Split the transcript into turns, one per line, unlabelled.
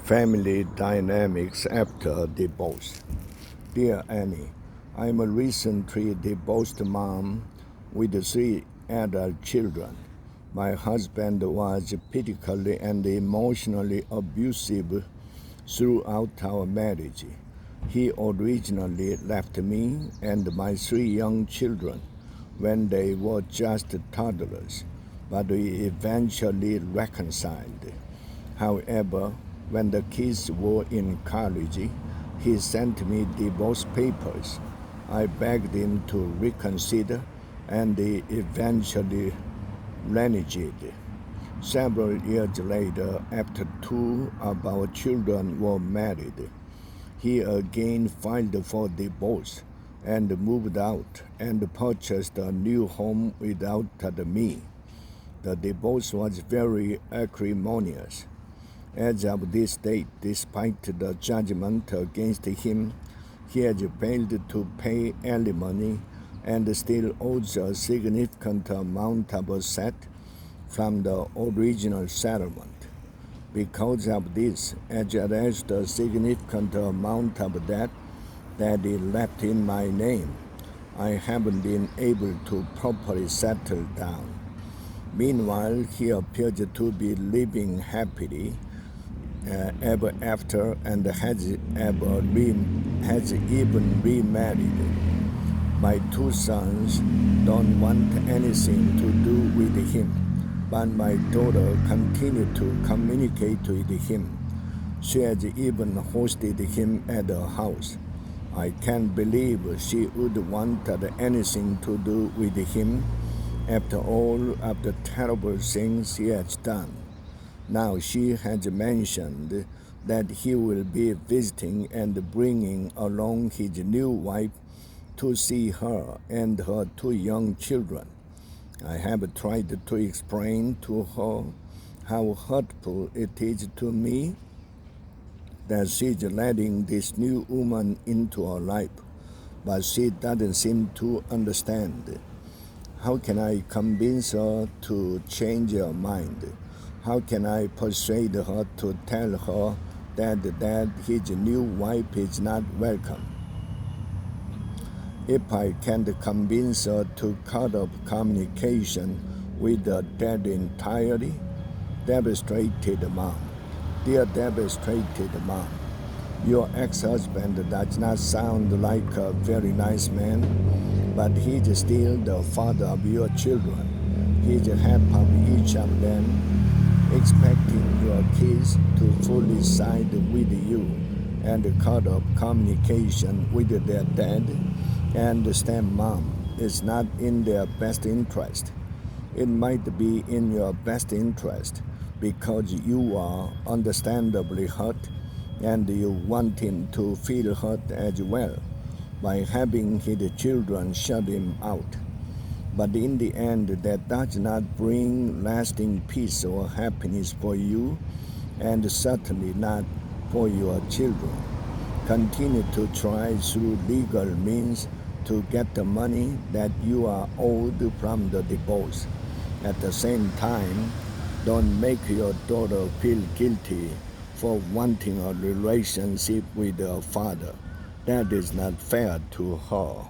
Family Dynamics After Divorce. Dear Annie, I'm a recently divorced mom with 3 adult children. My husband was physically and emotionally abusive throughout our marriage. He originally left me and my 3 young children when they were just toddlers, but we eventually reconciled. However, when the kids were in college, he sent me divorce papers. I begged him to reconsider, and he eventually reneged. Several years later, after 2 of our children were married, he again filed for divorce and moved out and purchased a new home without me. The divorce was very acrimonious. As of this date, despite the judgment against him, he has failed to pay alimony and still owes a significant amount of asset from the original settlement. Because of this, as well as the significant amount of debt that he left in my name, I haven't been able to properly settle down. Meanwhile, he appears to be living happily ever after and has even remarried. My 2 sons don't want anything to do with him, but my daughter continues to communicate with him. She has even hosted him at her house. I can't believe she would want anything to do with him after all of the terrible things he has done. Now she has mentioned that he will be visiting and bringing along his new wife to see her and her 2 young children. I have tried to explain to her how hurtful it is to me that she's letting this new woman into her life, but she doesn't seem to understand. How can I convince her to change her mind? How can I persuade her to tell her that his new wife is not welcome? If I can't convince her to cut off communication with her dad entirely, devastated mom. Dear devastated mom, your ex-husband does not sound like a very nice man, but he's still the father of your children. He's half of each of them, expecting your kids to fully side with you and cut off communication with their dad and stepmom is not in their best interest. It might be in your best interest because you are understandably hurt and you want him to feel hurt as well by having his children shut him out. But in the end, that does not bring lasting peace or happiness for you, and certainly not for your children. Continue to try through legal means to get the money that you are owed from the divorce. At the same time, don't make your daughter feel guilty for wanting a relationship with her father. That is not fair to her.